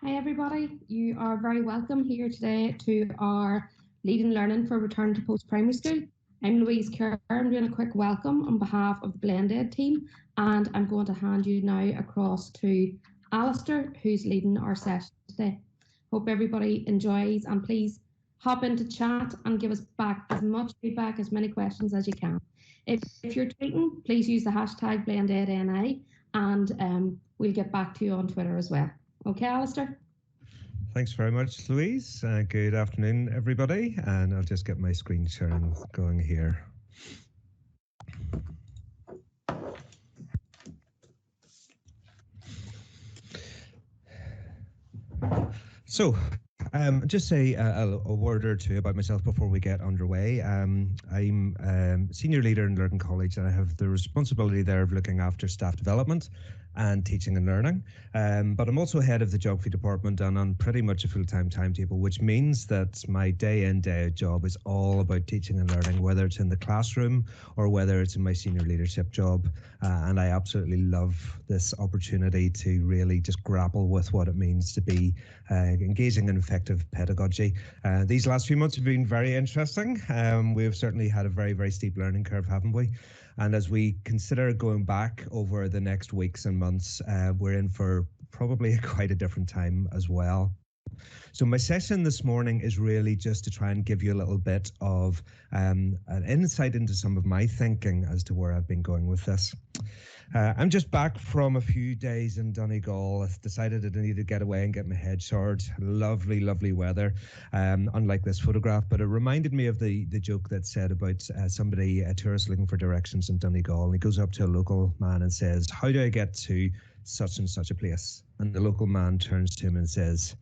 Hi everybody, you are very welcome here today to our Leading Learning for Return to Post-Primary School. I'm Louise Kerr, I'm doing a quick welcome on behalf of the BlendEd team, and I'm going to hand you now across to Alistair, who's leading our session today. Hope everybody enjoys, and please hop into chat and give us back as much feedback, as many questions as you can. If you're tweeting, please use the hashtag BlendEDNI, and we'll get back to you on Twitter as well. Okay, Alistair? Thanks very much, Louise. Good afternoon, everybody. And I'll just get my screen sharing going here. So, just say a word or two about myself before we get underway. I'm senior leader in Learning College, and I have the responsibility there of looking after staff development and teaching and learning. But I'm also head of the geography department and on pretty much a full-time timetable, which means that my day in, day out job is all about teaching and learning, whether it's in the classroom or whether it's in my senior leadership job. And I absolutely love this opportunity to really just grapple with what it means to be engaging in effective pedagogy. These last few months have been very interesting. We've certainly had a very, very steep learning curve, haven't we? And as we consider going back over the next weeks and months, we're in for probably quite a different time as well. So my session this morning is really just to try and give you a little bit of an insight into some of my thinking as to where I've been going with this. I'm just back from a few days in Donegal. I've decided that I need to get away and get my head showered. Lovely, lovely weather, unlike this photograph, but it reminded me of the joke that said about somebody, a tourist looking for directions in Donegal, and he goes up to a local man and says, "How do I get to such and such a place?" And the local man turns to him and says,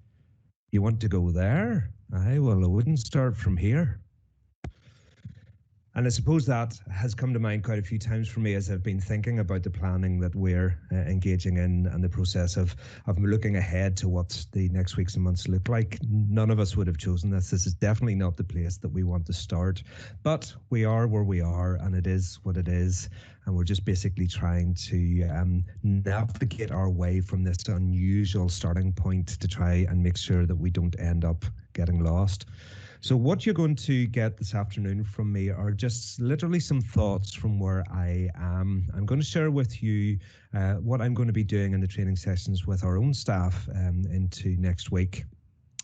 "You want to go there? Aye, well, I wouldn't start from here." And I suppose that has come to mind quite a few times for me as I've been thinking about the planning that we're engaging in and the process of looking ahead to what the next weeks and months look like. None of us would have chosen this. This is definitely not the place that we want to start, but we are where we are and it is what it is. And we're just basically trying to navigate our way from this unusual starting point to try and make sure that we don't end up getting lost. So what you're going to get this afternoon from me are just literally some thoughts from where I am. I'm going to share with you what I'm going to be doing in the training sessions with our own staff into next week.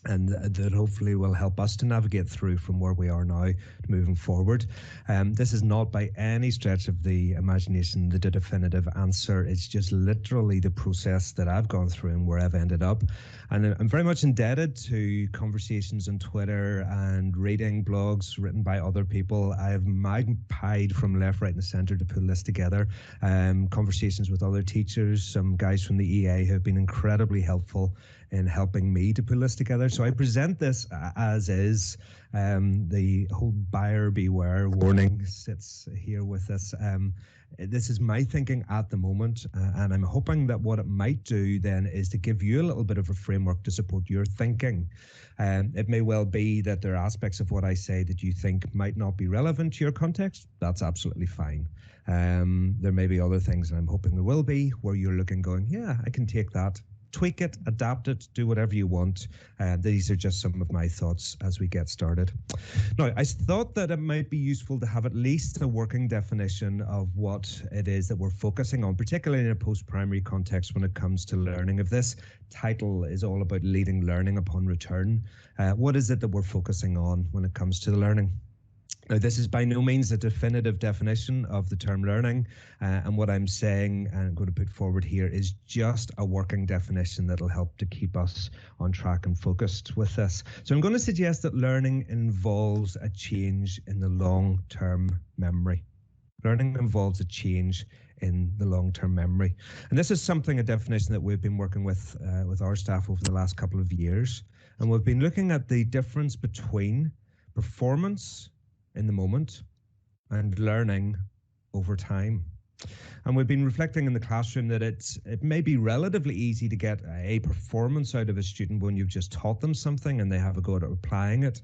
And that hopefully will help us to navigate through from where we are now moving forward. This is not by any stretch of the imagination the definitive answer. It's just literally the process that I've gone through and where I've ended up. And I'm very much indebted to conversations on Twitter and reading blogs written by other people. I've magpied from left, right and centre to pull this together. Conversations with other teachers, some guys from the EA who have been incredibly helpful in helping me to pull this together. So I present this as is. The whole buyer beware warning sits here with this. This is my thinking at the moment, and I'm hoping that what it might do then is to give you a little bit of a framework to support your thinking. It may well be that there are aspects of what I say that you think might not be relevant to your context. That's absolutely fine. There may be other things, and I'm hoping there will be, where you're looking going, yeah, I can take that. Tweak it, adapt it, do whatever you want. These are just some of my thoughts as we get started. Now, I thought that it might be useful to have at least a working definition of what it is that we're focusing on, particularly in a post-primary context when it comes to learning. If this title is all about leading learning upon return, what is it that we're focusing on when it comes to the learning? Now, this is by no means a definitive definition of the term learning, and what I'm saying and I'm going to put forward here is just a working definition that'll help to keep us on track and focused with this. So I'm going to suggest that learning involves a change in the long-term memory. Learning involves a change in the long-term memory. And this is something, a definition that we've been working with our staff over the last couple of years. And we've been looking at the difference between performance in the moment and learning over time. And we've been reflecting in the classroom that it may be relatively easy to get a performance out of a student when you've just taught them something and they have a go at applying it.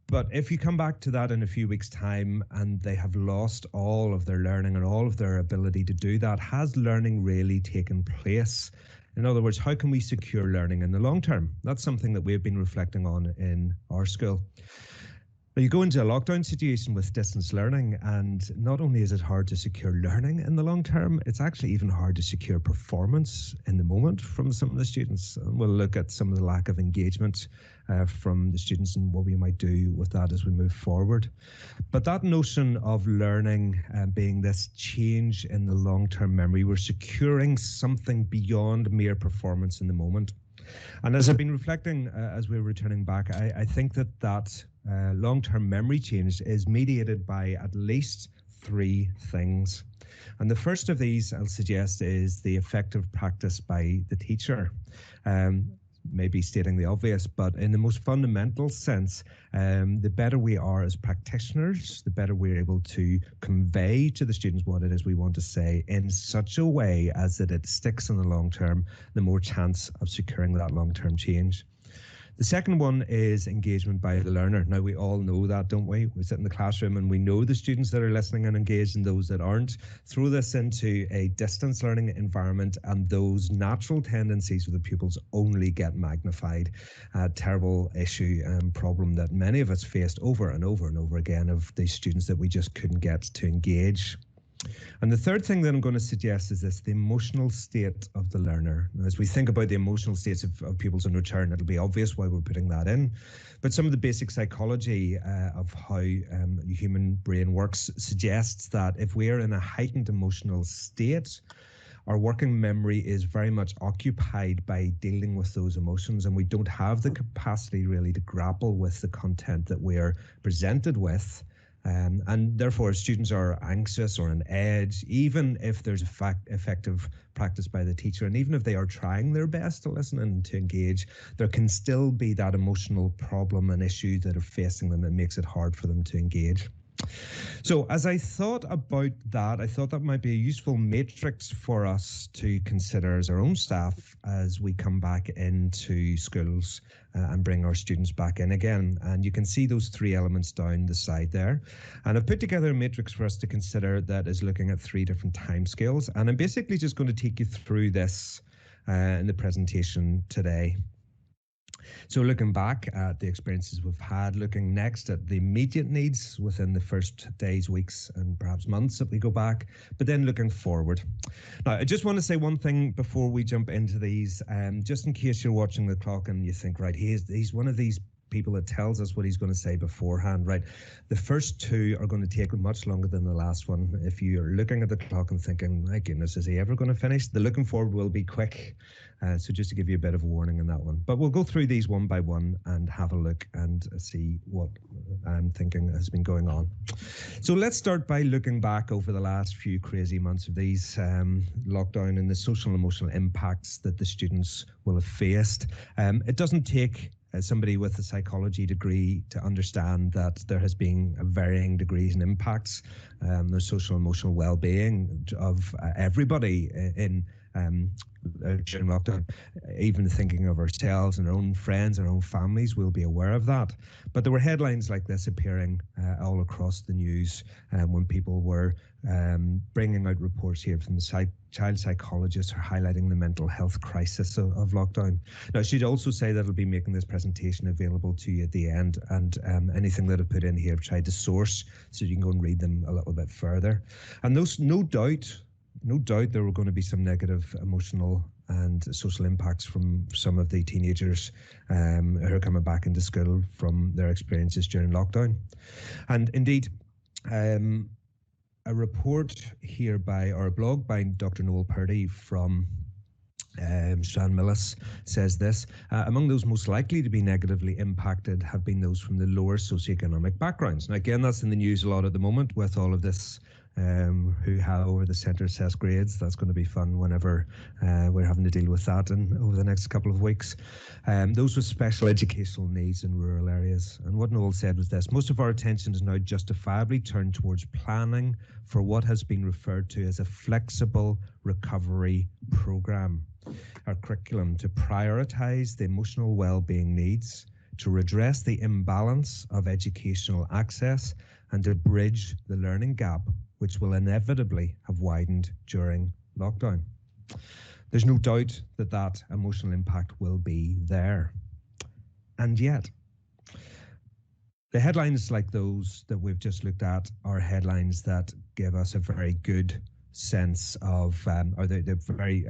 But if you come back to that in a few weeks' time and they have lost all of their learning and all of their ability to do that, has learning really taken place? In other words, how can we secure learning in the long term? That's something that we've been reflecting on in our school. Now, you go into a lockdown situation with distance learning, and not only is it hard to secure learning in the long term, it's actually even hard to secure performance in the moment from some of the students. And we'll look at some of the lack of engagement from the students and what we might do with that as we move forward. But that notion of learning being this change in the long-term memory, we're securing something beyond mere performance in the moment. And as I've been reflecting as we're returning back, I think that long-term memory change is mediated by at least three things. And the first of these, I'll suggest, is the effective practice by the teacher. Maybe stating the obvious, but in the most fundamental sense, the better we are as practitioners, the better we're able to convey to the students what it is we want to say in such a way as that it sticks in the long term, the more chance of securing that long-term change. The second one is engagement by the learner. Now, we all know that, don't we? We sit in the classroom and we know the students that are listening and engaged and those that aren't. Throw this into a distance learning environment and those natural tendencies of the pupils only get magnified. A terrible issue and problem that many of us faced over and over and over again of these students that we just couldn't get to engage. And the third thing that I'm going to suggest is this, the emotional state of the learner. As we think about the emotional states of pupils in return, it'll be obvious why we're putting that in. But some of the basic psychology of how the human brain works suggests that if we're in a heightened emotional state, our working memory is very much occupied by dealing with those emotions, and we don't have the capacity really to grapple with the content that we're presented with. And therefore, students are anxious or on edge, even if there's effective practice by the teacher. And even if they are trying their best to listen and to engage, there can still be that emotional problem and issue that are facing them that makes it hard for them to engage. So as I thought about that, I thought that might be a useful matrix for us to consider as our own staff as we come back into schools and bring our students back in again. And you can see those three elements down the side there. And I've put together a matrix for us to consider that is looking at three different timescales. And I'm basically just going to take you through this in the presentation today. So looking back at the experiences we've had, looking next at the immediate needs within the first days, weeks, and perhaps months that we go back, but then looking forward. Now, I just want to say one thing before we jump into these, just in case you're watching the clock and you think, right, he's one of these people that tells us what he's going to say beforehand, right? The first two are going to take much longer than the last one. If you're looking at the clock and thinking, my goodness, is he ever going to finish? The looking forward will be quick. So just to give you a bit of a warning on that one. But we'll go through these one by one and have a look and see what I'm thinking has been going on. So let's start by looking back over the last few crazy months of these lockdown and the social and emotional impacts that the students will have faced. It doesn't take somebody with a psychology degree to understand that there has been varying degrees and impacts. There's social and emotional well-being of everybody in during lockdown. Even thinking of ourselves and our own friends, our own families, we'll be aware of that. But there were headlines like this appearing all across the news when people were bringing out reports here from the child psychologists are highlighting the mental health crisis of lockdown. Now, I should also say that I'll be making this presentation available to you at the end, and anything that I've put in here I've tried to source so you can go and read them a little bit further. And those, no doubt there were going to be some negative emotional and social impacts from some of the teenagers who are coming back into school from their experiences during lockdown. And indeed, a report here or a blog by Dr. Noel Purdy from Stranmillis says this: among those most likely to be negatively impacted have been those from the lower socioeconomic backgrounds. Now, again, that's in the news a lot at the moment with all of this hoo-ha over the centre assessed grades. That's going to be fun whenever we're having to deal with that over the next couple of weeks. Those with special educational needs in rural areas. And what Noel said was this: most of our attention is now justifiably turned towards planning for what has been referred to as a flexible recovery programme. Our curriculum to prioritise the emotional well-being needs, to redress the imbalance of educational access, and to bridge the learning gap, which will inevitably have widened during lockdown. There's no doubt that that emotional impact will be there. And yet, the headlines like those that we've just looked at are headlines that give us a very good sense of, or they're very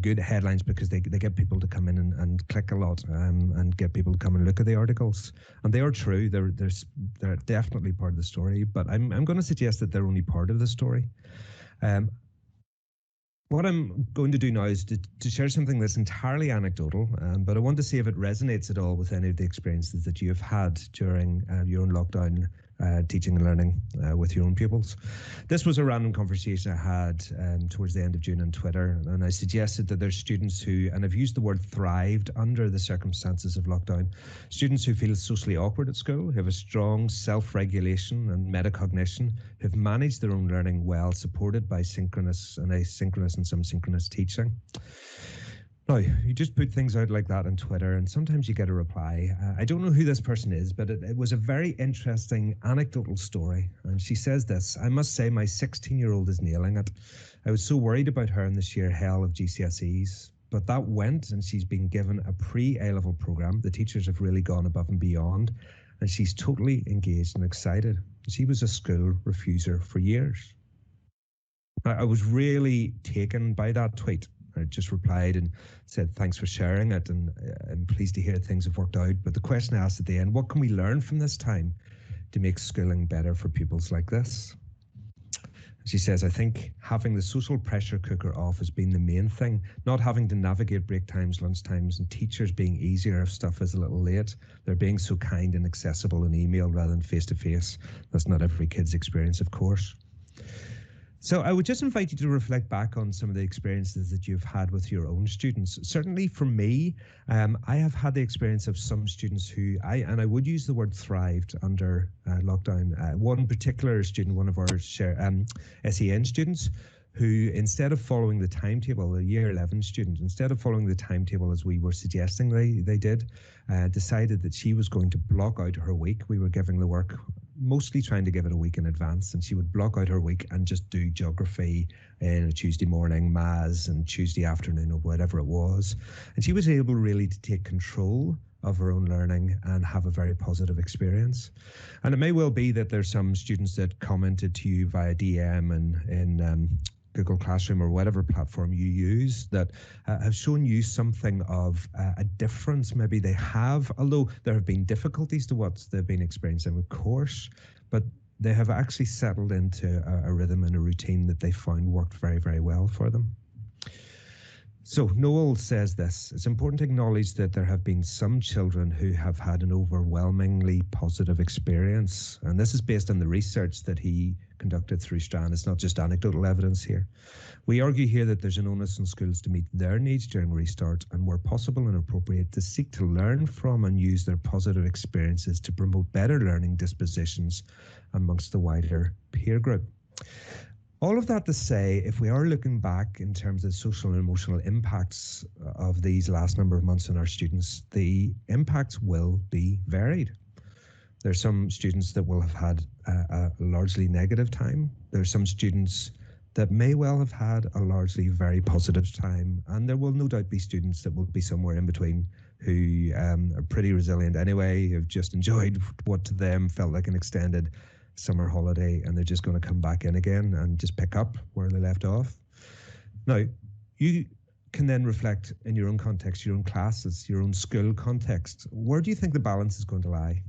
good headlines because they get people to come in and click a lot and get people to come and look at the articles. And they are true. They're definitely part of the story, but I'm going to suggest that they're only part of the story. What I'm going to do now is to share something that's entirely anecdotal, but I want to see if it resonates at all with any of the experiences that you have had during your own lockdown teaching and learning with your own pupils. This was a random conversation I had towards the end of June on Twitter, and I suggested that there's students who, and I've used the word thrived under the circumstances of lockdown, students who feel socially awkward at school, who have a strong self-regulation and metacognition, who've managed their own learning well, supported by synchronous and asynchronous and some synchronous teaching. Now, you just put things out like that on Twitter and sometimes you get a reply. I don't know who this person is, but it was a very interesting anecdotal story. And she says this: I must say my 16-year-old is nailing it. I was so worried about her in the sheer hell of GCSEs, but that went and she's been given a pre-A-level program. The teachers have really gone above and beyond and she's totally engaged and excited. She was a school refuser for years. I was really taken by that tweet. I just replied and said, thanks for sharing it, and I'm pleased to hear things have worked out. But the question I asked at the end, what can we learn from this time to make schooling better for pupils like this? She says, I think having the social pressure cooker off has been the main thing, not having to navigate break times, lunch times, and teachers being easier if stuff is a little late. They're being so kind and accessible in email rather than face-to-face. That's not every kid's experience, of course. So I would just invite you to reflect back on some of the experiences that you've had with your own students. Certainly for me, I have had the experience of some students who, I would use the word thrived under lockdown. One particular student, one of our SEN students, who instead of following the timetable, a year 11 student, instead of following the timetable as we were suggesting they did, decided that she was going to block out her week. We were giving the work, mostly trying to give it a week in advance, and she would block out her week and just do geography in a Tuesday morning, maths, and Tuesday afternoon, or whatever it was. And she was able really to take control of her own learning and have a very positive experience. And it may well be that there's some students that commented to you via DM and in Google Classroom or whatever platform you use that have shown you something of a difference. Maybe they have, although there have been difficulties to what they've been experiencing, of course, but they have actually settled into a rhythm and a routine that they found worked very, very well for them. So Noel says this: it's important to acknowledge that there have been some children who have had an overwhelmingly positive experience. And this is based on the research that he conducted through Strand. It's not just anecdotal evidence here. We argue here that there's an onus on schools to meet their needs during restart and, where possible and appropriate, to seek to learn from and use their positive experiences to promote better learning dispositions amongst the wider peer group. All of that to say, if we are looking back in terms of social and emotional impacts of these last number of months on our students, the impacts will be varied. There's some students that will have had a largely negative time. There's some students that may well have had a largely very positive time. And there will no doubt be students that will be somewhere in between who are pretty resilient anyway, have just enjoyed what to them felt like an extended summer holiday, and they're just going to come back in again and just pick up where they left off. Now, you can then reflect in your own context, your own classes, your own school context. Where do you think the balance is going to lie?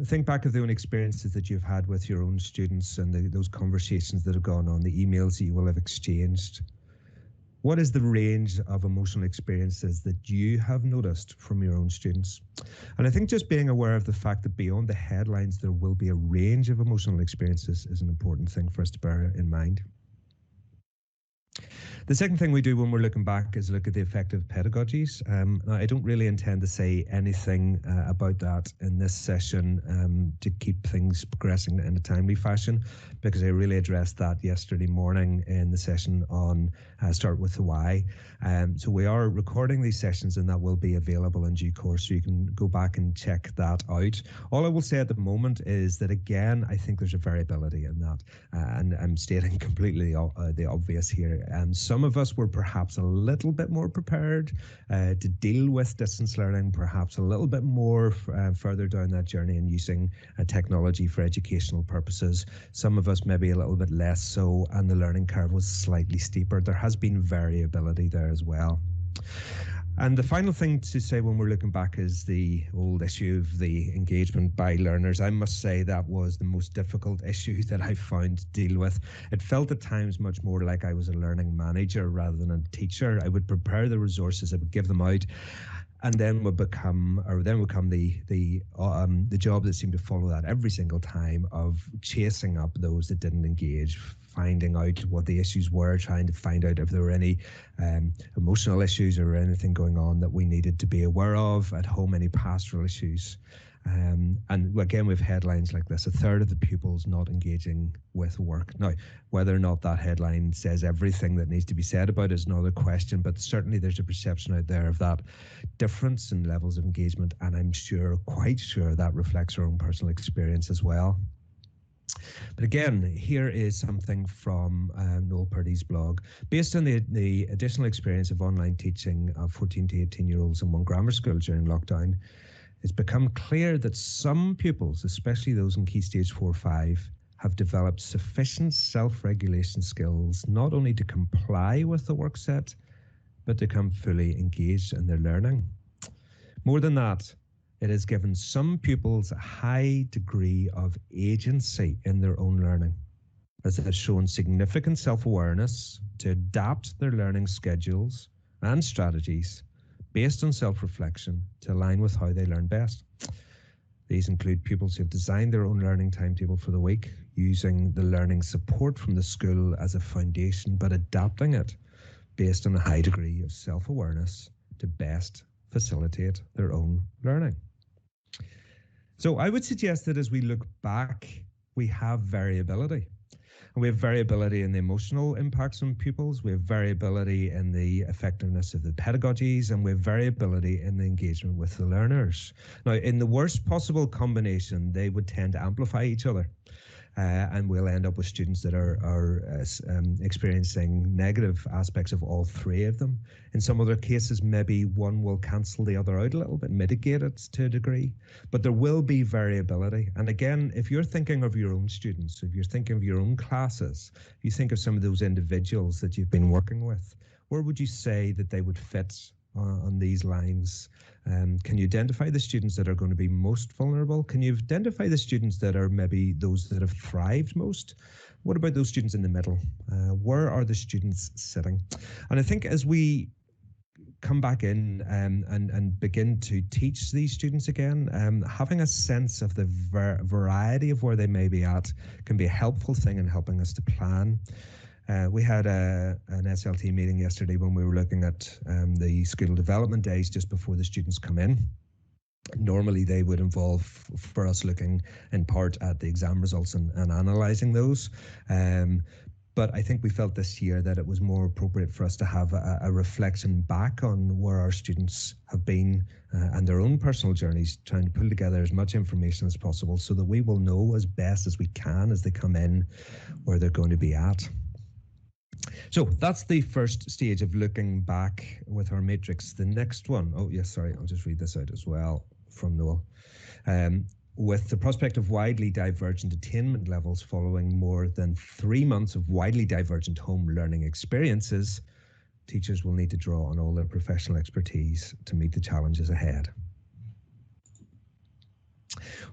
Think back of the own experiences that you've had with your own students and those conversations that have gone on, the emails that you will have exchanged. What is the range of emotional experiences that you have noticed from your own students? And I think just being aware of the fact that beyond the headlines, there will be a range of emotional experiences is an important thing for us to bear in mind. The second thing we do when we're looking back is look at the effective pedagogies. I don't really intend to say anything about that in this session to keep things progressing in a timely fashion, because I really addressed that yesterday morning in the session on Start with the Why. So we are recording these sessions and that will be available in due course, so you can go back and check that out. All I will say at the moment is that, again, I think there's a variability in that, and I'm stating completely the obvious here. Some Some of us were perhaps a little bit more prepared to deal with distance learning, perhaps a little bit more further down that journey and using technology for educational purposes. Some of us maybe a little bit less so, and the learning curve was slightly steeper. There has been variability there as well. And the final thing to say when we're looking back is the old issue of the engagement by learners. I must say that was the most difficult issue that I found to deal with. It felt at times much more like I was a learning manager rather than a teacher. I would prepare the resources, I would give them out, and then would come the job that seemed to follow that every single time of chasing up those that didn't engage, finding out what the issues were, trying to find out if there were any emotional issues or anything going on that we needed to be aware of at home, any pastoral issues. And again, with headlines like this, 1/3 of the pupils not engaging with work. Now, whether or not that headline says everything that needs to be said about it is another question, but certainly there's a perception out there of that difference in levels of engagement, and I'm quite sure that reflects our own personal experience as well. But again, here is something from Noel Purdy's blog. Based on the additional experience of online teaching of 14 to 18-year-olds in one grammar school during lockdown, it's become clear that some pupils, especially those in Key Stage 4 or 5, have developed sufficient self-regulation skills not only to comply with the work set, but to become fully engaged in their learning. More than that, it has given some pupils a high degree of agency in their own learning, as it has shown significant self-awareness to adapt their learning schedules and strategies based on self-reflection to align with how they learn best. These include pupils who have designed their own learning timetable for the week, using the learning support from the school as a foundation, but adapting it based on a high degree of self-awareness to best facilitate their own learning. So I would suggest that as we look back, we have variability. And we have variability in the emotional impacts on pupils, we have variability in the effectiveness of the pedagogies, and we have variability in the engagement with the learners. Now, in the worst possible combination, they would tend to amplify each other. And we'll end up with students that are experiencing negative aspects of all three of them. In some other cases, maybe one will cancel the other out a little bit, mitigate it to a degree, but there will be variability. And again, if you're thinking of your own students, if you're thinking of your own classes, you think of some of those individuals that you've been working with, where would you say that they would fit on these lines? Can you identify the students that are going to be most vulnerable? Can you identify the students that are maybe those that have thrived most? What about those students in the middle? Where are the students sitting? And I think as we come back in and begin to teach these students again, having a sense of the variety of where they may be at can be a helpful thing in helping us to plan. We had an SLT meeting yesterday when we were looking at the school development days just before the students come in. Normally they would involve for us looking in part at the exam results and analysing those. But I think we felt this year that it was more appropriate for us to have a reflection back on where our students have been and their own personal journeys, trying to pull together as much information as possible so that we will know as best as we can as they come in where they're going to be at. So that's the first stage of looking back with our matrix. The next one, oh yes, sorry, I'll just read this out as well from Noel. With the prospect of widely divergent attainment levels following more than 3 months of widely divergent home learning experiences, teachers will need to draw on all their professional expertise to meet the challenges ahead.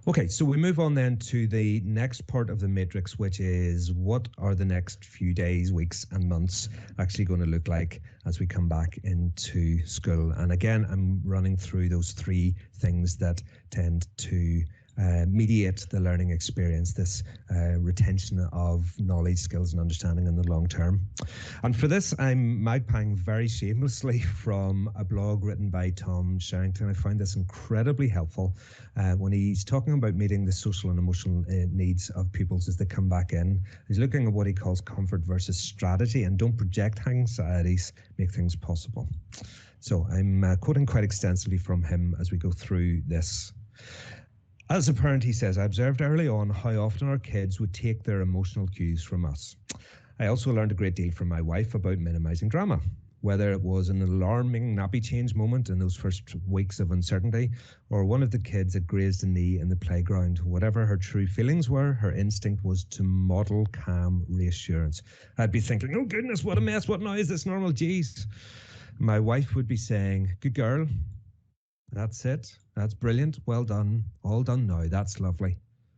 Okay, so we move on then to the next part of the matrix, which is what are the next few days, weeks and months actually going to look like as we come back into school. And again, I'm running through those 3 things that tend to mediate the learning experience, this retention of knowledge, skills and understanding in the long term. And for this, I'm magpieing very shamelessly from a blog written by Tom Sherrington. I find this incredibly helpful when he's talking about meeting the social and emotional needs of pupils as they come back in. He's looking at what he calls comfort versus strategy, and don't project anxieties, make things possible. So I'm quoting quite extensively from him as we go through this. As a parent, he says, I observed early on how often our kids would take their emotional cues from us. I also learned a great deal from my wife about minimizing drama, whether it was an alarming nappy change moment in those first weeks of uncertainty, or one of the kids that grazed a knee in the playground. Whatever her true feelings were, her instinct was to model calm reassurance. I'd be thinking, oh goodness, what a mess, what now is this normal, geez. My wife would be saying, good girl, that's it, that's brilliant, well done, all done now, that's lovely.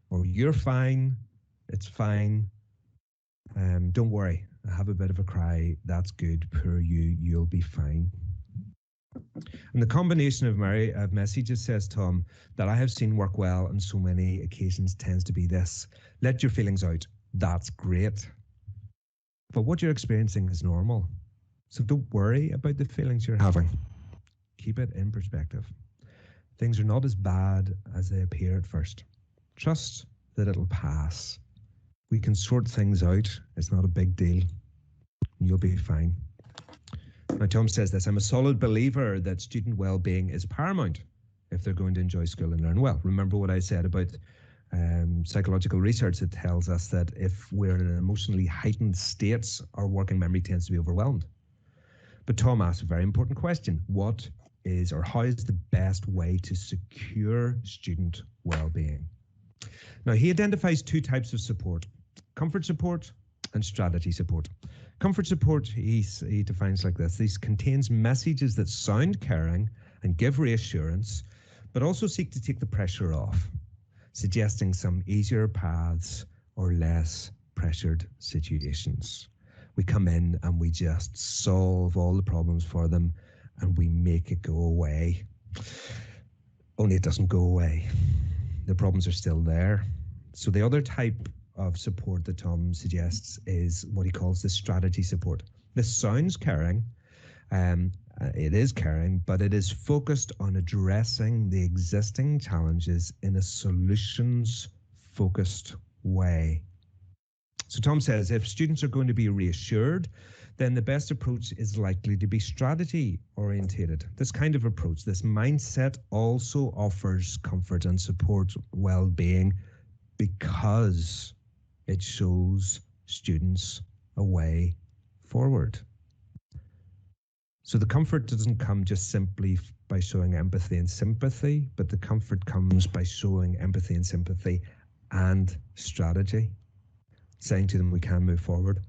Or you're fine, it's fine, don't worry, have a bit of a cry, that's good, poor you, you'll be fine. And the combination of messages, says Tom, that I have seen work well on so many occasions tends to be this: let your feelings out, that's great, but what you're experiencing is normal, so don't worry about the feelings you're having. Keep it in perspective. Things are not as bad as they appear at first. Trust that it'll pass. We can sort things out. It's not a big deal. You'll be fine. Now, Tom says this: I'm a solid believer that student well-being is paramount if they're going to enjoy school and learn well. Remember what I said about psychological research that tells us that if we're in an emotionally heightened state, our working memory tends to be overwhelmed. But Tom asks a very important question: what is, or how is the best way to secure student well-being? Now, he identifies two types of support: comfort support and strategy support. Comfort support, he defines like this: this contains messages that sound caring and give reassurance, but also seek to take the pressure off, suggesting some easier paths or less pressured situations. We come in and we just solve all the problems for them and we make it go away. Only it doesn't go away. The problems are still there. So the other type of support that Tom suggests is what he calls the strategy support. This sounds caring, it is caring, but it is focused on addressing the existing challenges in a solutions-focused way. So Tom says if students are going to be reassured, then the best approach is likely to be strategy orientated. This kind of approach, this mindset, also offers comfort and support well-being because it shows students a way forward. So the comfort doesn't come just simply by showing empathy and sympathy, but the comfort comes by showing empathy and sympathy and strategy, saying to them we can move forward.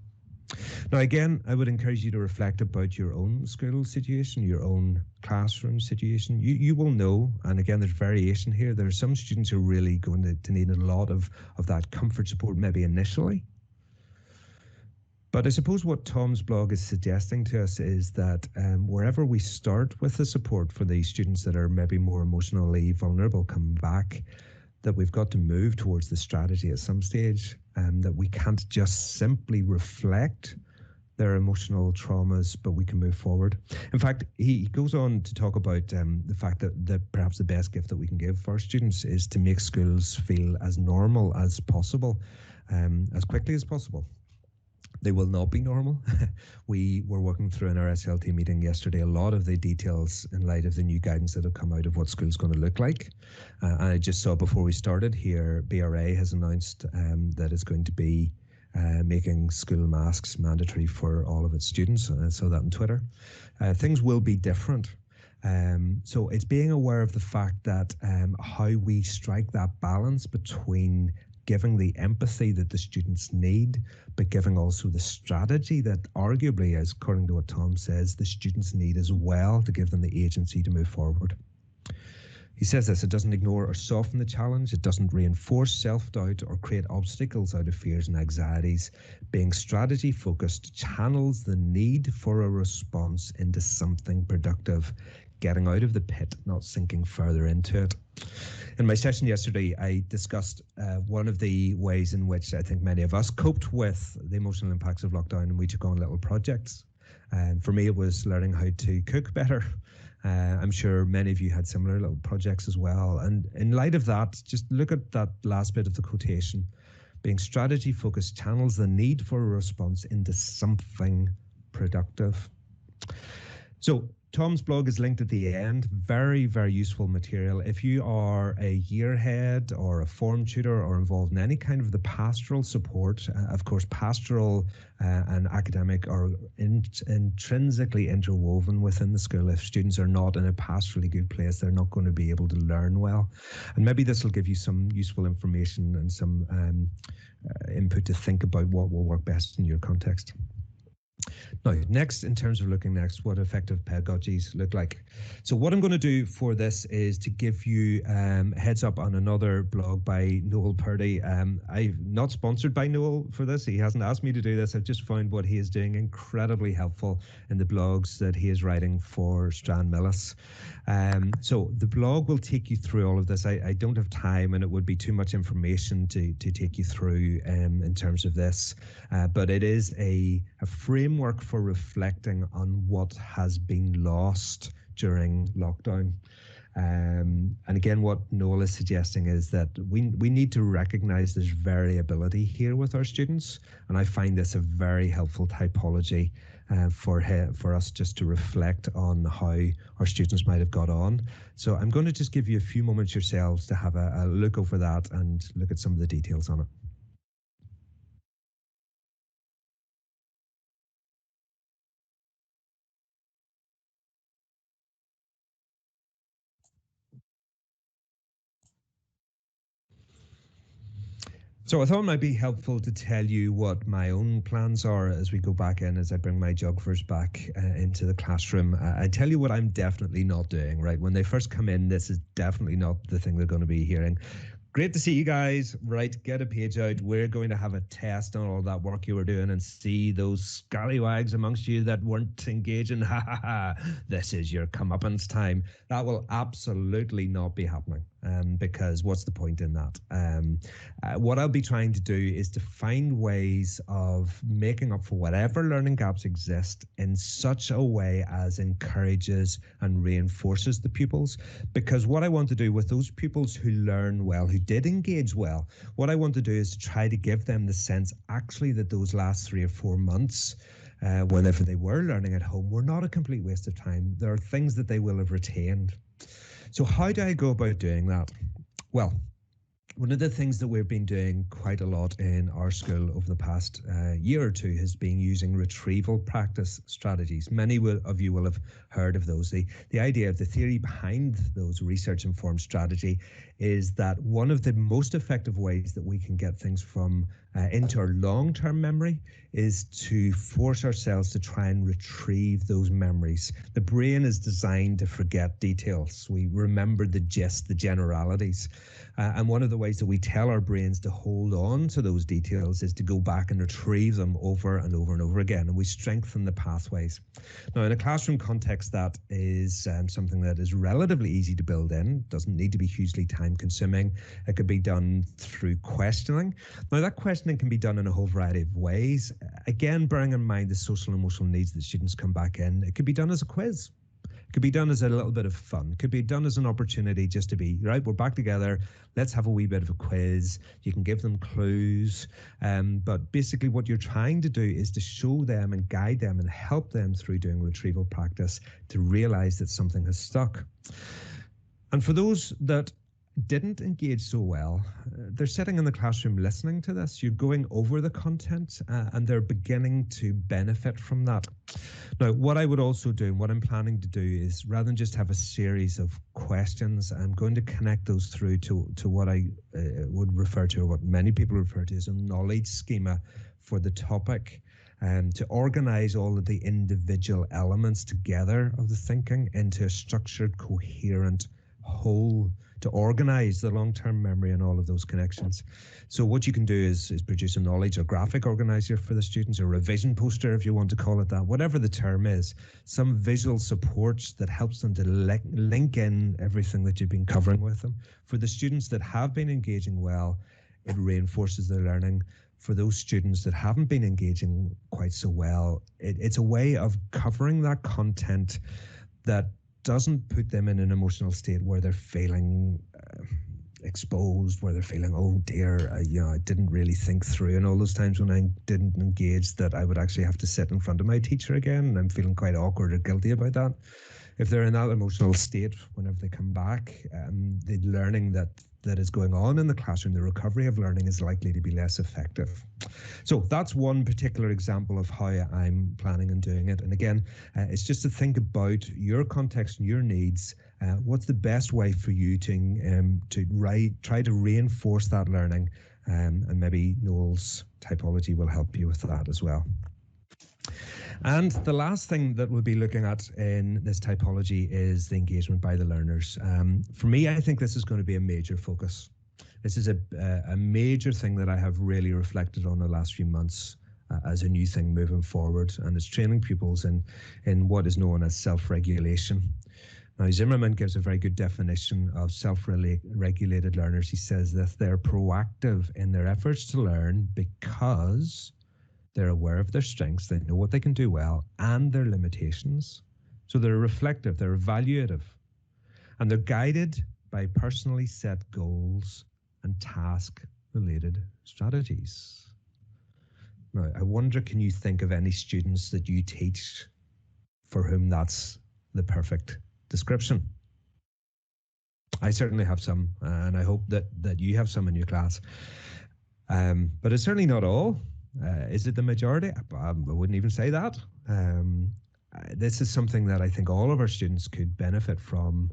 Now, again, I would encourage you to reflect about your own school situation, your own classroom situation. You will know, and again, there's variation here. There are some students who are really going to need a lot of that comfort support, maybe initially. But I suppose what Tom's blog is suggesting to us is that wherever we start with the support for these students that are maybe more emotionally vulnerable coming back, that we've got to move towards the strategy at some stage, and that we can't just simply reflect their emotional traumas, but we can move forward. In fact, he goes on to talk about the fact that perhaps the best gift that we can give our students is to make schools feel as normal as possible, as quickly as possible. They will not be normal. We were working through in our SLT meeting yesterday a lot of the details in light of the new guidance that have come out of what school's going to look like. And I just saw before we started here, BRA has announced that it's going to be making school masks mandatory for all of its students. I saw that on Twitter. Things will be different. So it's being aware of the fact that how we strike that balance between giving the empathy that the students need, but giving also the strategy that arguably, as according to what Tom says, the students need as well to give them the agency to move forward. He says this: it doesn't ignore or soften the challenge, it doesn't reinforce self-doubt or create obstacles out of fears and anxieties. Being strategy focused channels the need for a response into something productive, getting out of the pit, not sinking further into it. In my session yesterday, I discussed one of the ways in which I think many of us coped with the emotional impacts of lockdown, and we took on little projects. And for me, it was learning how to cook better. I'm sure many of you had similar little projects as well. And in light of that, just look at that last bit of the quotation. Being strategy focused channels the need for a response into something productive. So Tom's blog is linked at the end. Very, very useful material. If you are a year head or a form tutor or involved in any kind of the pastoral support, of course, pastoral and academic are intrinsically interwoven within the school. If students are not in a pastorally good place, they're not going to be able to learn well. And maybe this will give you some useful information and some input to think about what will work best in your context. Now, next, in terms of looking next, what effective pedagogies look like. So what I'm going to do for this is to give you heads up on another blog by Noel Purdy. I'm not sponsored by Noel for this. He hasn't asked me to do this. I've just found what he is doing incredibly helpful in the blogs that he is writing for Stranmillis. So the blog will take you through all of this. I don't have time, and it would be too much information to take you through in terms of this. But it is a framework for reflecting on what has been lost during lockdown. And again, what Noel is suggesting is that we need to recognize there's variability here with our students. And I find this a very helpful typology for us just to reflect on how our students might have got on. So I'm going to just give you a few moments yourselves to have a look over that and look at some of the details on it. So I thought it might be helpful to tell you what my own plans are as we go back in, as I bring my geographers back into the classroom. I tell you what I'm definitely not doing, right? When they first come in, this is definitely not the thing they're going to be hearing. Great to see you guys. Right, get a page out. We're going to have a test on all that work you were doing and see those scallywags amongst you that weren't engaging. Ha ha ha. This is your comeuppance time. That will absolutely not be happening. Because what's the point in that? What I'll be trying to do is to find ways of making up for whatever learning gaps exist in such a way as encourages and reinforces the pupils. Because what I want to do with those pupils who learn well, who did engage well, what I want to do is to try to give them the sense actually that those last 3 or 4 months, whenever they were learning at home, were not a complete waste of time. There are things that they will have retained. So how do I go about doing that? Well, one of the things that we've been doing quite a lot in our school over the past year or two has been using retrieval practice strategies. Many of you will have heard of those. The idea of the theory behind those research-informed strategy is that one of the most effective ways that we can get things from into our long-term memory is to force ourselves to try and retrieve those memories. The brain is designed to forget details. We remember the gist, the generalities. And one of the ways that we tell our brains to hold on to those details is to go back and retrieve them over and over and over again. And we strengthen the pathways. Now, in a classroom context, that is something that is relatively easy to build in. Doesn't need to be hugely time consuming. It could be done through questioning. Now, that questioning can be done in a whole variety of ways. Again, bearing in mind the social and emotional needs that students come back in, it could be done as a quiz. It could be done as a little bit of fun. It could be done as an opportunity just to be, right, we're back together. Let's have a wee bit of a quiz. You can give them clues. But basically what you're trying to do is to show them and guide them and help them through doing retrieval practice to realize that something has stuck. And for those that didn't engage so well, they're sitting in the classroom listening to this. You're going over the content and they're beginning to benefit from that. Now, what I would also do and what I'm planning to do is rather than just have a series of questions, I'm going to connect those through to what I would refer to, or what many people refer to as a knowledge schema for the topic. To organize all of the individual elements together of the thinking into a structured, coherent whole, to organize the long-term memory and all of those connections. So what you can do is produce a knowledge or graphic organizer for the students, or a revision poster, if you want to call it that, whatever the term is, some visual supports that helps them to link in everything that you've been covering with them. For the students that have been engaging well, it reinforces their learning. For those students that haven't been engaging quite so well, it's a way of covering that content that doesn't put them in an emotional state where they're feeling exposed, where they're feeling, oh dear, I didn't really think through, and all those times when I didn't engage that I would actually have to sit in front of my teacher again, and I'm feeling quite awkward or guilty about that. If they're in that emotional state, whenever they come back, the learning that is going on in the classroom, the recovery of learning is likely to be less effective. So that's one particular example of how I'm planning on doing it. And again, it's just to think about your context and your needs. What's the best way for you to try to reinforce that learning? And maybe Noel's typology will help you with that as well. And the last thing that we'll be looking at in this typology is the engagement by the learners. For me, I think this is going to be a major focus. This is a major thing that I have really reflected on the last few months as a new thing moving forward, and it's training pupils in what is known as self-regulation. Now, Zimmerman gives a very good definition of self-regulated learners. He says that they're proactive in their efforts to learn because they're aware of their strengths, they know what they can do well, and their limitations. So they're reflective, they're evaluative, and they're guided by personally set goals and task-related strategies. Now, I wonder, can you think of any students that you teach for whom that's the perfect description? I certainly have some, and I hope that you have some in your class. But it's certainly not all. Is it the majority? I wouldn't even say that. This is something that I think all of our students could benefit from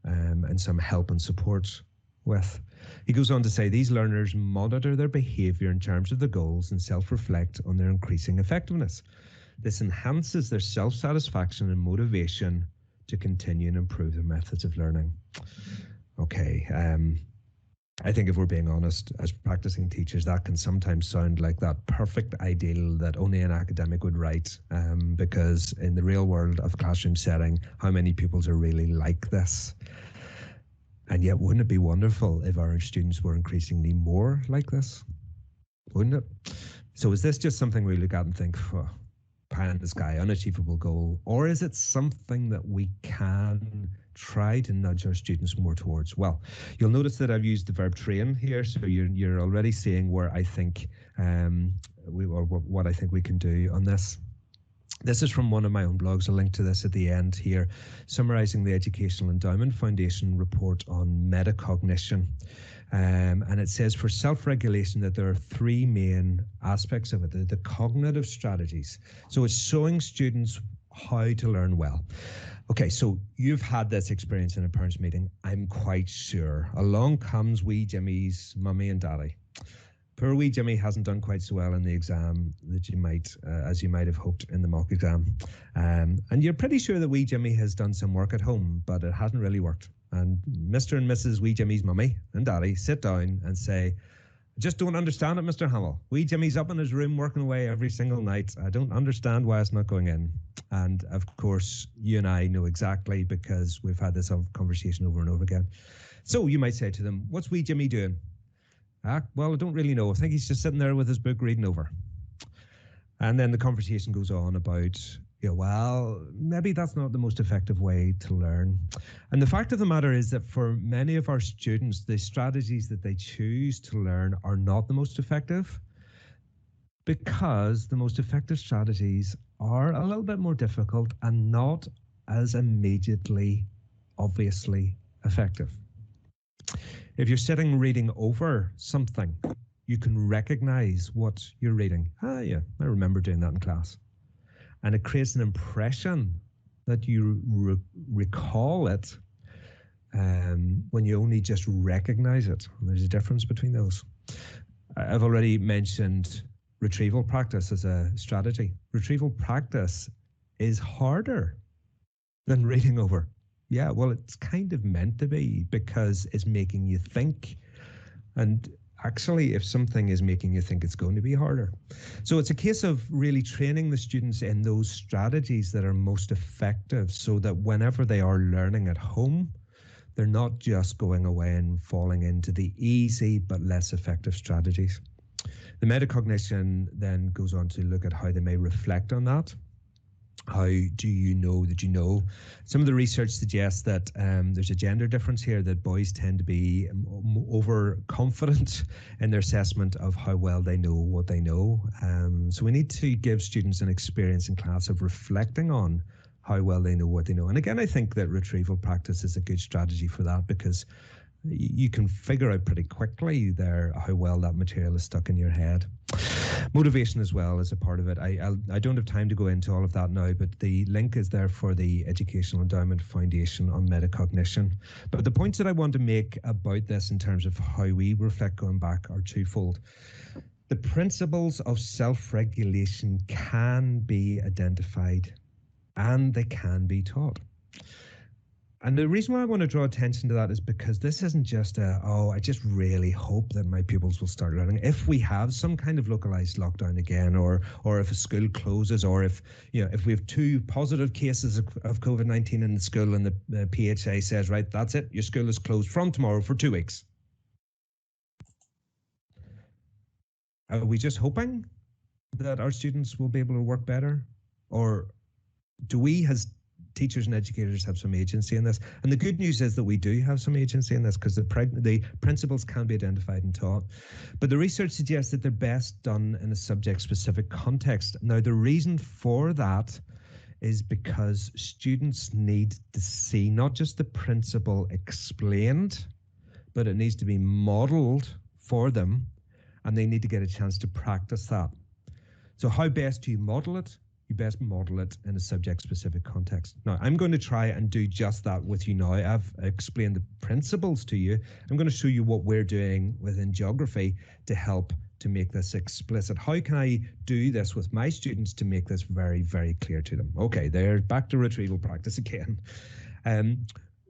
and some help and support with. He goes on to say these learners monitor their behaviour in terms of the goals and self-reflect on their increasing effectiveness. This enhances their self-satisfaction and motivation to continue and improve their methods of learning. Okay. I think if we're being honest, as practicing teachers, that can sometimes sound like that perfect ideal that only an academic would write, because in the real world of classroom setting, how many pupils are really like this? And yet, wouldn't it be wonderful if our students were increasingly more like this? Wouldn't it? So is this just something we look at and think, oh, pie in the sky, unachievable goal? Or is it something that we can try to nudge our students more towards? Well, you'll notice that I've used the verb train here, so you're already seeing where I think what I think we can do on this. This is from one of my own blogs. I'll link to this at the end here, summarizing the Educational Endowment Foundation report on metacognition. And it says for self-regulation that there are three main aspects of it, the cognitive strategies. So it's showing students how to learn well. Okay, so you've had this experience in a parents' meeting, I'm quite sure. Along comes wee Jimmy's mummy and daddy. Poor wee Jimmy hasn't done quite so well in the exam that you might, as you might have hoped in the mock exam. And you're pretty sure that wee Jimmy has done some work at home, but it hasn't really worked. And Mr. and Mrs. wee Jimmy's mummy and daddy sit down and say, I just don't understand it, Mr. Hamill. Wee Jimmy's up in his room working away every single night. I don't understand why it's not going in. And of course, you and I know exactly because we've had this conversation over and over again. So you might say to them, what's wee Jimmy doing? Well, I don't really know. I think he's just sitting there with his book reading over. And then the conversation goes on about, well, maybe that's not the most effective way to learn. And the fact of the matter is that for many of our students, the strategies that they choose to learn are not the most effective, because the most effective strategies are a little bit more difficult and not as immediately, obviously effective. If you're sitting reading over something, you can recognize what you're reading. Yeah, I remember doing that in class. And it creates an impression that you recall it when you only just recognize it. And there's a difference between those. I've already mentioned retrieval practice as a strategy. Retrieval practice is harder than reading over. Yeah, well, it's kind of meant to be because it's making you think. And actually, if something is making you think, it's going to be harder. So it's a case of really training the students in those strategies that are most effective so that whenever they are learning at home, they're not just going away and falling into the easy but less effective strategies. The metacognition then goes on to look at how they may reflect on that. How do you know that you know? Some of the research suggests that there's a gender difference here, that boys tend to be overconfident in their assessment of how well they know what they know. So we need to give students an experience in class of reflecting on how well they know what they know. And again, I think that retrieval practice is a good strategy for that, because you can figure out pretty quickly there how well that material is stuck in your head. Motivation as well is a part of it. I don't have time to go into all of that now, but the link is there for the Educational Endowment Foundation on metacognition. But the points that I want to make about this in terms of how we reflect going back are twofold. The principles of self-regulation can be identified and they can be taught. And the reason why I want to draw attention to that is because this isn't just I just really hope that my pupils will start learning. If we have some kind of localized lockdown again, or if a school closes, or if we have 2 positive cases of COVID-19 in the school and the PHA says, right, that's it, your school is closed from tomorrow for 2 weeks. Are we just hoping that our students will be able to work better? Or do we, as teachers and educators, have some agency in this? And the good news is that we do have some agency in this, because the principles can be identified and taught. But the research suggests that they're best done in a subject-specific context. Now, the reason for that is because students need to see not just the principle explained, but it needs to be modeled for them, and they need to get a chance to practice that. So how best do you model it? You best model it in a subject-specific context. Now, I'm going to try and do just that with you now. I've explained the principles to you. I'm going to show you what we're doing within geography to help to make this explicit. How can I do this with my students to make this very, very clear to them? Okay, they're back to retrieval practice again.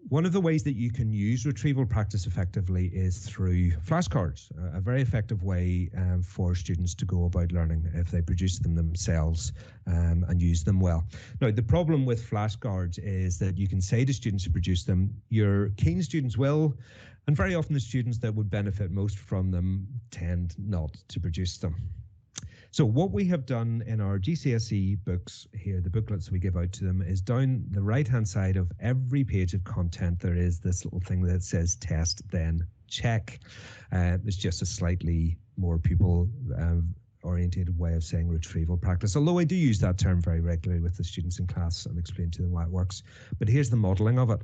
One of the ways that you can use retrieval practice effectively is through flashcards, a very effective way for students to go about learning if they produce them themselves and use them well. Now, the problem with flashcards is that you can say to students who produce them, your keen students will, and very often the students that would benefit most from them tend not to produce them. So what we have done in our GCSE books here, the booklets we give out to them, is down the right-hand side of every page of content, there is this little thing that says test, then check. It's just a slightly more pupil-orientated way of saying retrieval practice, although I do use that term very regularly with the students in class and explain to them why it works. But here's the modelling of it.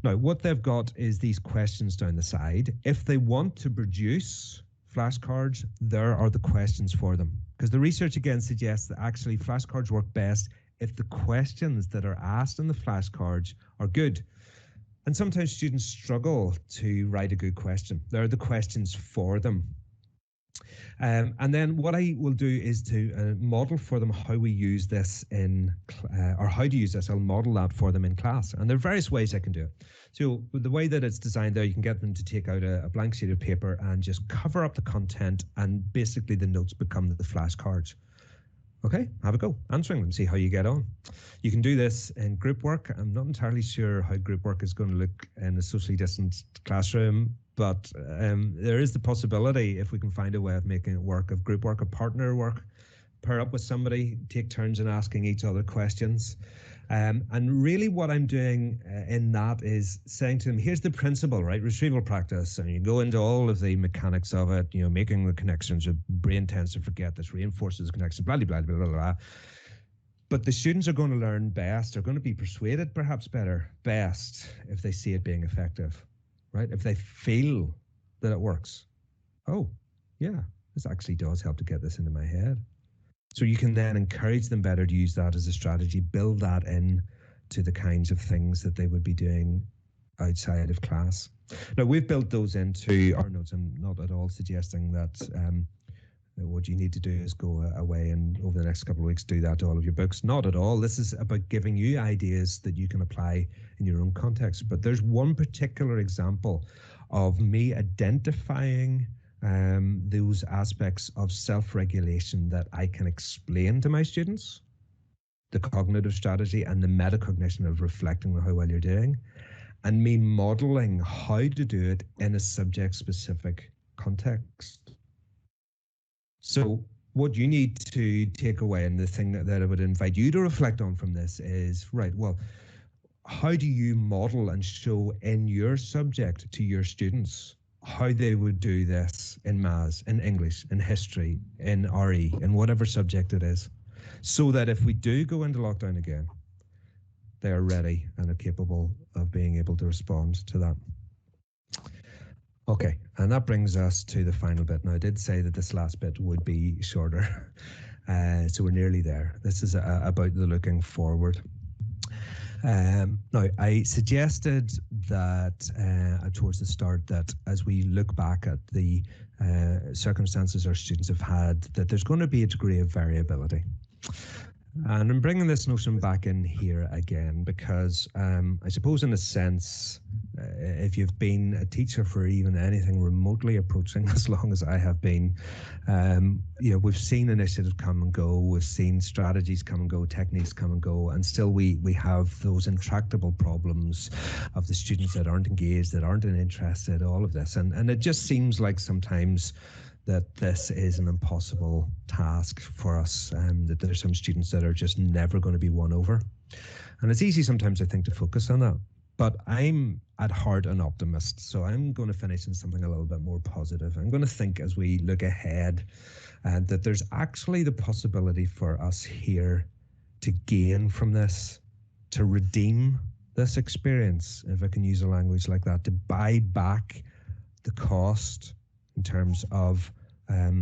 Now, what they've got is these questions down the side. If they want to produce flashcards, there are the questions for them. Because the research again suggests that actually flashcards work best if the questions that are asked in the flashcards are good. And sometimes students struggle to write a good question. There are the questions for them. And then what I will do is to model for them how we use this or how to use this. I'll model that for them in class. And there are various ways I can do it. So the way that it's designed there, you can get them to take out a blank sheet of paper and just cover up the content, and basically the notes become the flashcards. Okay, have a go answering them, see how you get on. You can do this in group work. I'm not entirely sure how group work is going to look in a socially distanced classroom, but there is the possibility, if we can find a way of making it work, of group work, of partner work, pair up with somebody, take turns in asking each other questions. And really what I'm doing in that is saying to them, here's the principle, right? Retrieval practice. And you go into all of the mechanics of it, making the connections, your brain tends to forget this, reinforces the connection, blah, blah, blah, blah, blah. But the students are going to learn best, are going to be persuaded perhaps best if they see it being effective, right? If they feel that it works. Oh, yeah, this actually does help to get this into my head. So you can then encourage them better to use that as a strategy, build that in to the kinds of things that they would be doing outside of class. Now, we've built those into our notes. I'm not at all suggesting that what you need to do is go away and over the next couple of weeks do that to all of your books. Not at all. This is about giving you ideas that you can apply in your own context. But there's one particular example of me identifying those aspects of self-regulation that I can explain to my students, the cognitive strategy and the metacognition of reflecting on how well you're doing, and me modeling how to do it in a subject-specific context. So what you need to take away, and the thing that I would invite you to reflect on from this is, right, well, how do you model and show in your subject to your students how they would do this in maths, in English, in history, in RE, in whatever subject it is, so that if we do go into lockdown again, they are ready and are capable of being able to respond to that. Okay, and that brings us to the final bit. Now, I did say that this last bit would be shorter, so we're nearly there. This is about the looking forward. Now, I suggested that towards the start that as we look back at the circumstances our students have had, that there's going to be a degree of variability. And I'm bringing this notion back in here again because I suppose in a sense, if you've been a teacher for even anything remotely approaching as long as I have been, you know, we've seen initiatives come and go, we've seen strategies come and go, techniques come and go, and still we have those intractable problems of the students that aren't engaged, that aren't interested, all of this. And it just seems like sometimes that this is an impossible task for us, that there's some students that are just never going to be won over. And it's easy sometimes, I think, to focus on that. But I'm at heart an optimist, so I'm going to finish in something a little bit more positive. I'm going to think as we look ahead that there's actually the possibility for us here to gain from this, to redeem this experience, if I can use a language like that, to buy back the cost in terms of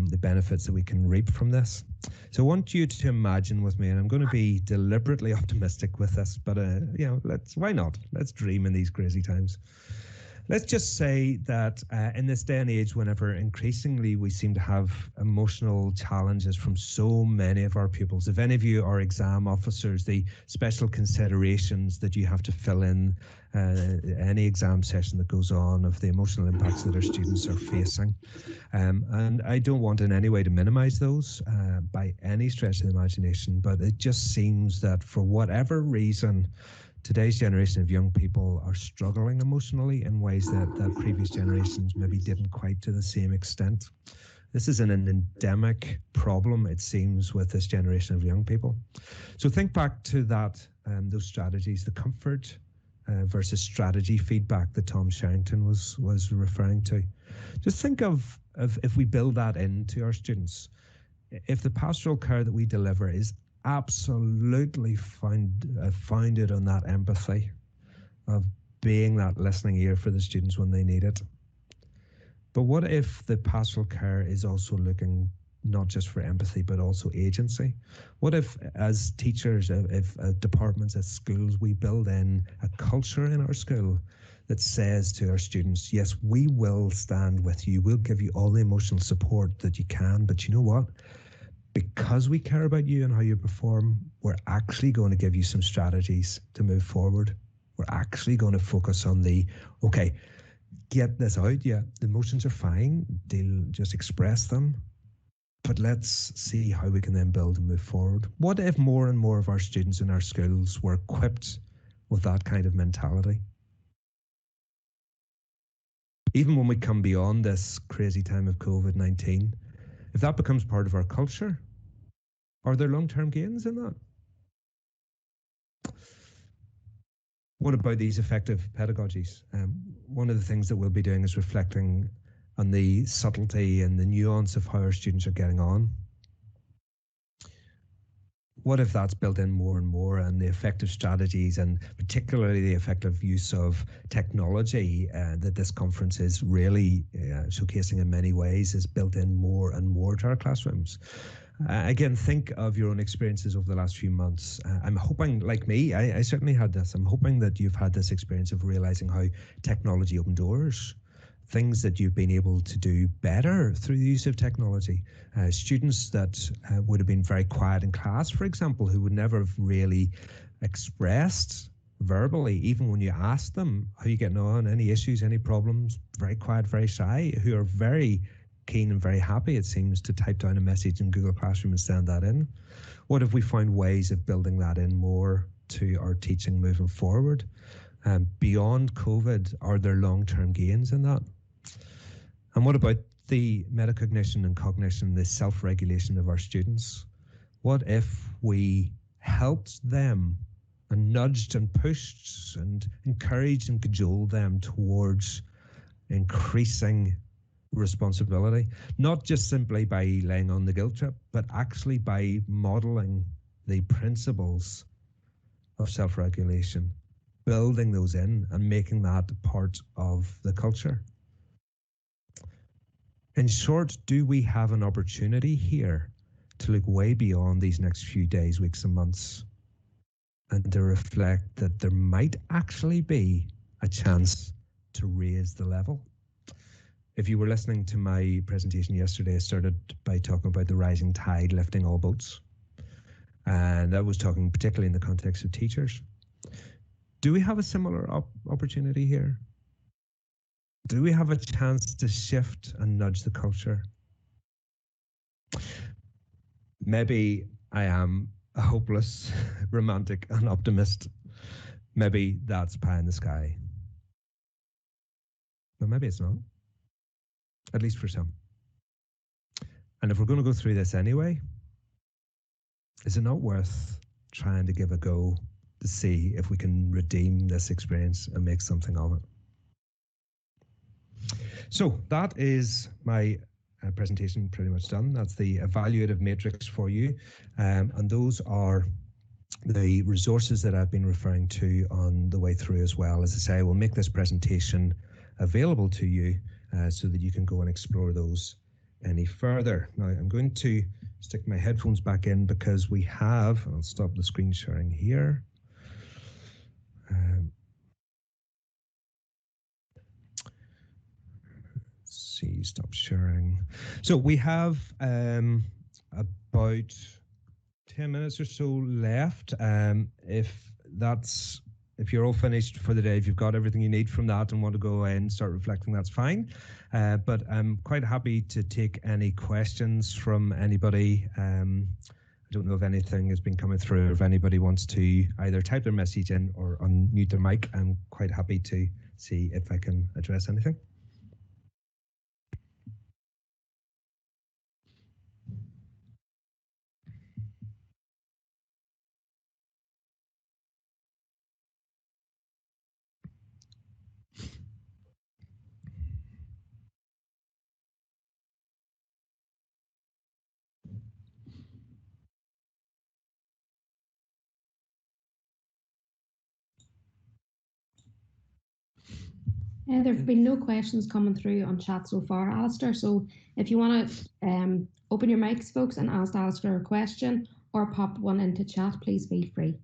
the benefits that we can reap from this. So I want you to imagine with me, and I'm going to be deliberately optimistic with this, but you know, why not? Let's dream in these crazy times. Let's just say that in this day and age, whenever increasingly we seem to have emotional challenges from so many of our pupils, if any of you are exam officers, the special considerations that you have to fill in any exam session that goes on, of the emotional impacts that our students are facing. And I don't want in any way to minimize those by any stretch of the imagination, but it just seems that for whatever reason, today's generation of young people are struggling emotionally in ways that previous generations maybe didn't quite to the same extent. This is an endemic problem, it seems, with this generation of young people. So think back to that, those strategies, the comfort versus strategy feedback that Tom Sherrington was referring to. Just think of if we build that into our students, if the pastoral care that we deliver is absolutely founded on that empathy of being that listening ear for the students when they need it. But what if the pastoral care is also looking not just for empathy, but also agency? What if, as teachers, if departments at schools, we build in a culture in our school that says to our students, yes, we will stand with you, we'll give you all the emotional support that you can, but you know what? Because we care about you and how you perform, we're actually going to give you some strategies to move forward. We're actually going to focus on okay, get this out. Yeah, the emotions are fine. They'll just express them. But let's see how we can then build and move forward. What if more and more of our students in our schools were equipped with that kind of mentality? Even when we come beyond this crazy time of COVID-19, if that becomes part of our culture, are there long-term gains in that? What about these effective pedagogies? One of the things that we'll be doing is reflecting on the subtlety and the nuance of how our students are getting on. What if that's built in more and more, and the effective strategies, and particularly the effective use of technology that this conference is really showcasing in many ways, is built in more and more to our classrooms? Again, think of your own experiences over the last few months. I'm hoping, like me, I certainly had this. I'm hoping that you've had this experience of realizing how technology opened doors, things that you've been able to do better through the use of technology. Students that would have been very quiet in class, for example, who would never have really expressed verbally, even when you asked them, how are you getting on, any issues, any problems, very quiet, very shy, who are very keen and very happy, it seems, to type down a message in Google Classroom and send that in. What if we find ways of building that in more to our teaching moving forward? Beyond COVID, are there long-term gains in that? And what about the metacognition and cognition, the self-regulation of our students? What if we helped them and nudged and pushed and encouraged and cajoled them towards increasing responsibility, not just simply by laying on the guilt trip, but actually by modeling the principles of self-regulation, building those in and making that part of the culture? In short, do we have an opportunity here to look way beyond these next few days, weeks and months, and to reflect that there might actually be a chance to raise the level? If you were listening to my presentation yesterday, I started by talking about the rising tide lifting all boats. And I was talking particularly in the context of teachers. Do we have a similar opportunity here? Do we have a chance to shift and nudge the culture? Maybe I am a hopeless romantic and optimist. Maybe that's pie in the sky. But maybe it's not. At least for some. And if we're going to go through this anyway, is it not worth trying to give a go to see if we can redeem this experience and make something of it? So that is my presentation pretty much done. That's the evaluative matrix for you. And those are the resources that I've been referring to on the way through as well. As I say, I will make this presentation available to you so that you can go and explore those any further. Now I'm going to stick my headphones back in because we have, I'll stop the screen sharing here. See, stop sharing. So we have about 10 minutes or so left. If you're all finished for the day, if you've got everything you need from that and want to go and start reflecting, that's fine. But I'm quite happy to take any questions from anybody. I don't know if anything has been coming through, or if anybody wants to either type their message in or unmute their mic. I'm quite happy to see if I can address anything. There have been no questions coming through on chat so far, Alistair. So if you want to open your mics, folks, and ask Alistair a question or pop one into chat, please feel free.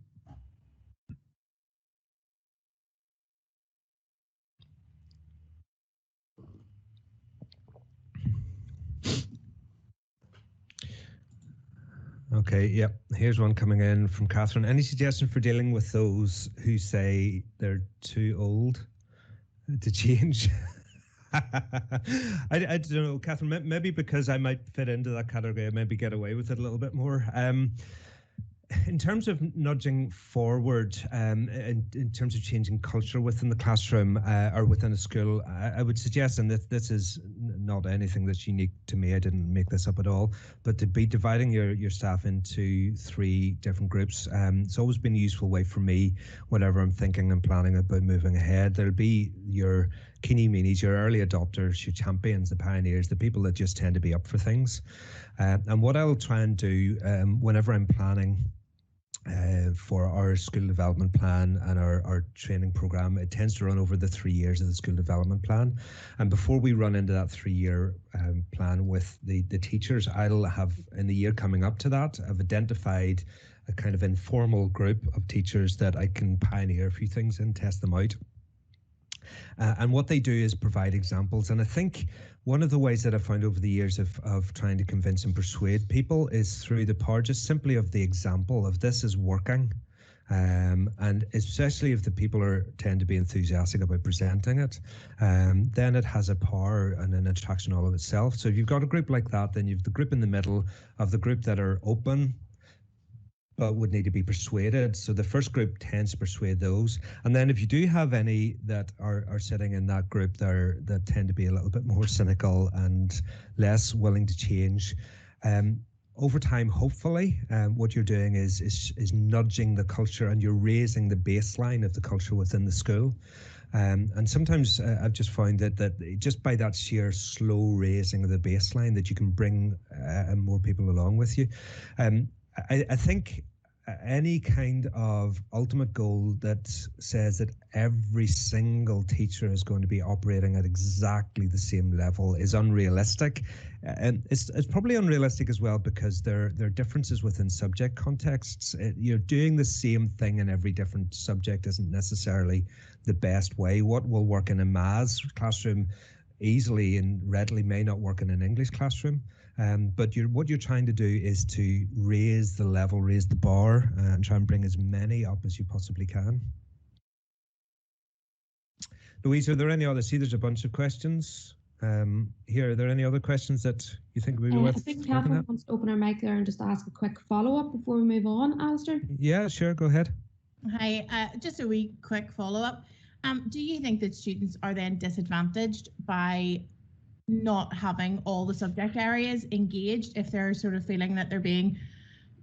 Okay, yep. Here's one coming in from Catherine. Any suggestion for dealing with those who say they're too old to change? I don't know, Catherine, maybe because I might fit into that category, maybe get away with it a little bit more. In terms of nudging forward, in terms of changing culture within the classroom or within a school, I would suggest, and this is not anything that's unique to me, I didn't make this up at all, but to be dividing your staff into 3 different groups. It's always been a useful way for me whenever I'm thinking and planning about moving ahead. There'll be your keeny meanies, your early adopters, your champions, the pioneers, the people that just tend to be up for things. And what I'll try and do whenever I'm planning for our school development plan and our training program, it tends to run over the 3 years of the school development plan. And before we run into that 3-year plan with the teachers, I'll have, in the year coming up to that, I've identified a kind of informal group of teachers that I can pioneer a few things and test them out. And what they do is provide examples. And I think one of the ways that I've found over the years of trying to convince and persuade people is through the power just simply of the example of this is working. And especially if the people tend to be enthusiastic about presenting it, then it has a power and an attraction all of itself. So if you've got a group like that, then you've the group in the middle of the group that are open, but would need to be persuaded. So the first group tends to persuade those. And then if you do have any that are sitting in that group that tend to be a little bit more cynical and less willing to change, over time, hopefully, what you're doing is nudging the culture, and you're raising the baseline of the culture within the school. And sometimes I've just found that just by that sheer slow raising of the baseline, that you can bring more people along with you. I think any kind of ultimate goal that says that every single teacher is going to be operating at exactly the same level is unrealistic. And it's probably unrealistic as well because there are differences within subject contexts. You're doing the same thing in every different subject isn't necessarily the best way. What will work in a maths classroom easily and readily may not work in an English classroom. But what you're trying to do is to raise the level, raise the bar, and try and bring as many up as you possibly can. Louise, are there any other? See, there's a bunch of questions here. Are there any other questions that you think we would? I think Catherine wants to open her mic there and just ask a quick follow-up before we move on, Alistair. Yeah, sure, go ahead. Hi, just a wee quick follow-up. Do you think that students are then disadvantaged by not having all the subject areas engaged if they're sort of feeling that they're being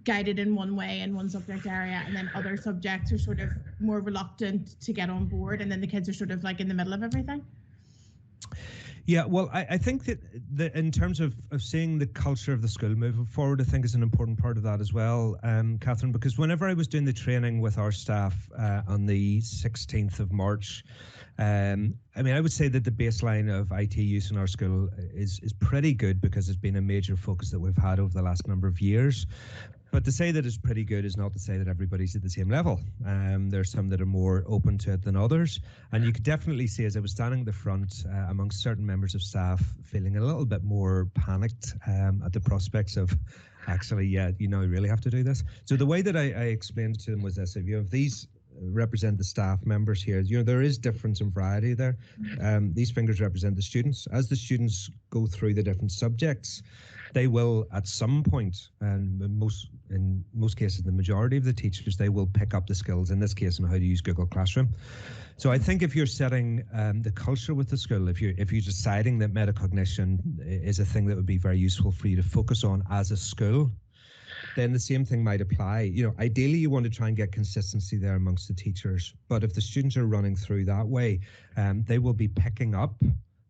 guided in one way in one subject area, and then other subjects are sort of more reluctant to get on board, and then the kids are sort of like in the middle of everything? Yeah, well, I think that in terms of seeing the culture of the school moving forward, I think is an important part of that as well, Catherine, because whenever I was doing the training with our staff on the 16th of March, I mean, I would say that the baseline of IT use in our school is pretty good because it's been a major focus that we've had over the last number of years. But to say that it's pretty good is not to say that everybody's at the same level. There's some that are more open to it than others. And you could definitely see, as I was standing at the front amongst certain members of staff, feeling a little bit more panicked at the prospects of actually, yeah, you know, you really have to do this. So the way that I explained to them was this: if you have these represent the staff members here, you know, there is difference and variety there. These fingers represent the students. As the students go through the different subjects, they will at some point, and in most cases, the majority of the teachers, they will pick up the skills, in this case, on how to use Google Classroom. So I think if you're setting the culture with the school, if you're deciding that metacognition is a thing that would be very useful for you to focus on as a school, then the same thing might apply. You know, ideally you want to try and get consistency there amongst the teachers, but if the students are running through that way, they will be picking up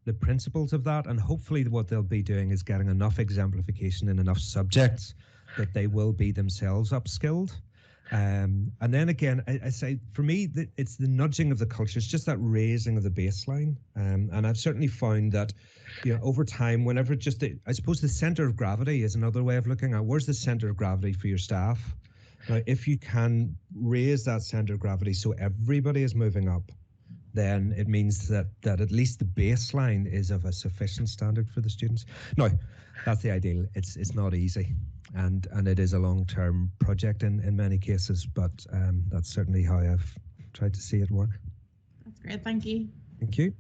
the principles of that, and hopefully what they'll be doing is getting enough exemplification in enough subjects that they will be themselves upskilled. And then again, I say, for me, it's the nudging of the culture. It's just that raising of the baseline. And I've certainly found that, you know, over time, whenever I suppose the center of gravity is another way of looking at where's the center of gravity for your staff. Now, if you can raise that center of gravity so everybody is moving up, then it means that at least the baseline is of a sufficient standard for the students. Now, that's the ideal. It's not easy, and it is a long-term project in many cases, but that's certainly how I've tried to see it work. That's great, thank you. Thank you.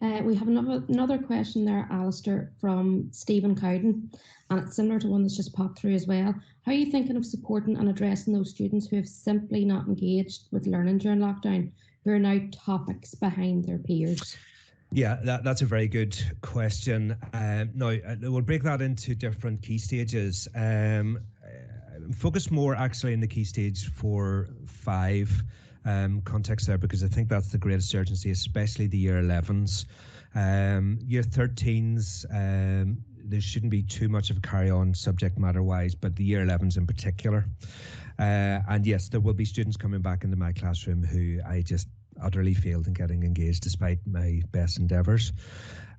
We have another question there, Alistair, from Stephen Cowden, and it's similar to one that's just popped through as well. How are you thinking of supporting and addressing those students who have simply not engaged with learning during lockdown, who are now topics behind their peers? Yeah, that's a very good question. Now, we'll break that into different key stages. Focus more actually in the key stage 4-5 context there, because I think that's the greatest urgency, especially the year 11s. Year 13s, there shouldn't be too much of a carry-on subject matter-wise, but the year 11s in particular. And yes, there will be students coming back into my classroom who I just utterly failed in getting engaged despite my best endeavours.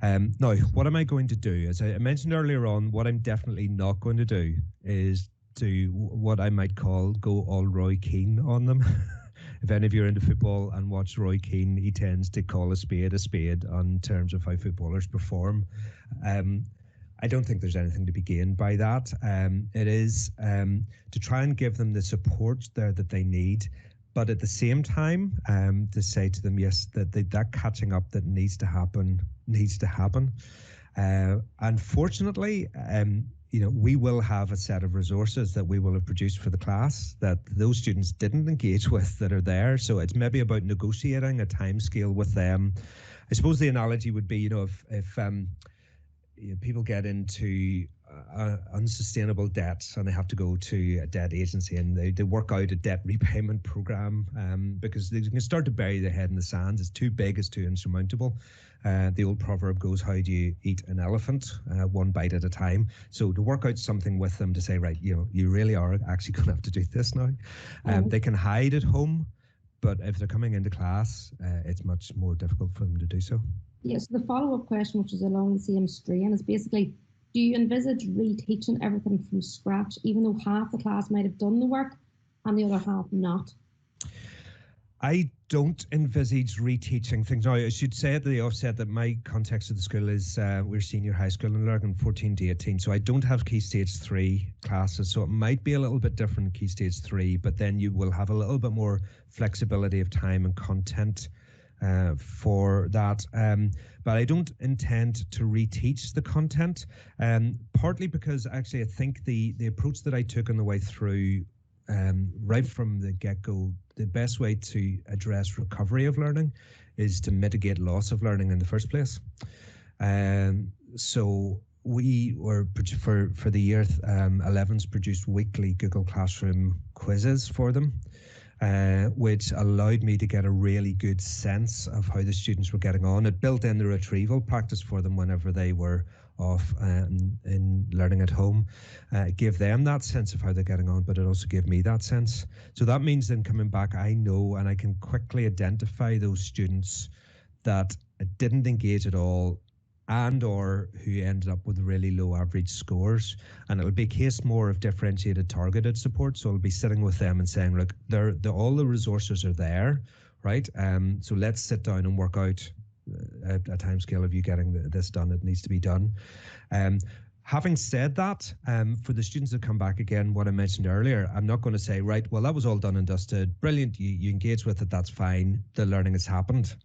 Now, what am I going to do? As I mentioned earlier on, what I'm definitely not going to do is do what I might call go all Roy Keane on them. If any of you are into football and watch Roy Keane, he tends to call a spade on terms of how footballers perform. I don't think there's anything to be gained by that. It is to try and give them the support there that they need, but at the same time, to say to them, yes, that catching up that needs to happen. Unfortunately, we will have a set of resources that we will have produced for the class that those students didn't engage with that are there. So it's maybe about negotiating a timescale with them. I suppose the analogy would be, if people get into unsustainable debts and they have to go to a debt agency and they work out a debt repayment program because they can start to bury their head in the sand. It's too big, it's too insurmountable. The old proverb goes, how do you eat an elephant? One bite at a time. So to work out something with them to say, right, you really are actually going to have to do this now. They can hide at home, but if they're coming into class, it's much more difficult for them to do so. Yes, the follow-up question, which is along the same strain, is basically, do you envisage reteaching everything from scratch, even though half the class might have done the work and the other half not? I don't envisage reteaching things. Now, I should say at the offset that my context of the school is we're senior high school in Lurgan, 14 to 18. So I don't have Key Stage 3 classes. So it might be a little bit different in Key Stage 3, but then you will have a little bit more flexibility of time and content for that. But I don't intend to reteach the content, partly because actually I think the approach that I took on the way through right from the get-go, the best way to address recovery of learning is to mitigate loss of learning in the first place. So we were, for the year 11s, produced weekly Google Classroom quizzes for them, which allowed me to get a really good sense of how the students were getting on. It built in the retrieval practice for them whenever they were off in learning at home. It gave them that sense of how they're getting on, but it also gave me that sense. So that means then coming back, I know and I can quickly identify those students that didn't engage at all and or who ended up with really low average scores. And it'll be a case more of differentiated targeted support. So I'll be sitting with them and saying, look, all the resources are there, right? So let's sit down and work out a time scale of you getting this done. It needs to be done. Having said that, for the students that come back again, what I mentioned earlier, I'm not going to say, right, well, that was all done and dusted. Brilliant. You engage with it. That's fine. The learning has happened.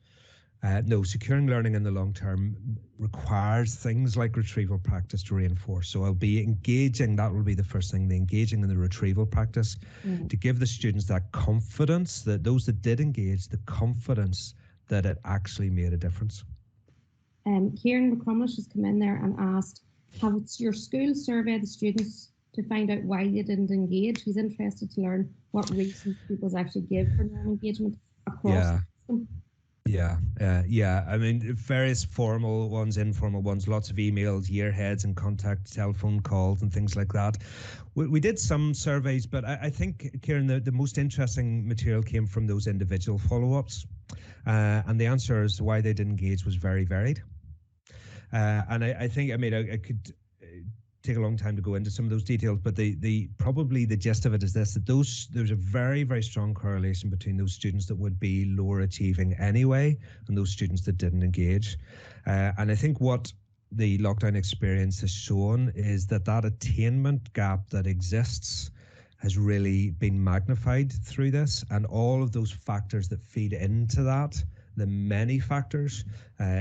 No, securing learning in the long term requires things like retrieval practice to reinforce. So I'll be engaging, that will be the first thing, the engaging in the retrieval practice to give the students that confidence, that those that did engage, the confidence that it actually made a difference. Kieran McCrumish has come in there and asked, have your school surveyed the students to find out why they didn't engage? He's interested to learn what reasons people actually give for non-engagement across the system. Yeah. I mean, various formal ones, informal ones, lots of emails, yearheads and contact, telephone calls and things like that. We did some surveys, but I think, Kieran, the most interesting material came from those individual follow-ups. And the answer as to why they didn't engage was very varied. And I think, I mean, I could take a long time to go into some of those details, but probably the gist of it is this, that there's a very, very strong correlation between those students that would be lower achieving anyway and those students that didn't engage. And I think what the lockdown experience has shown is that attainment gap that exists has really been magnified through this, and all of those factors that feed into that, the many factors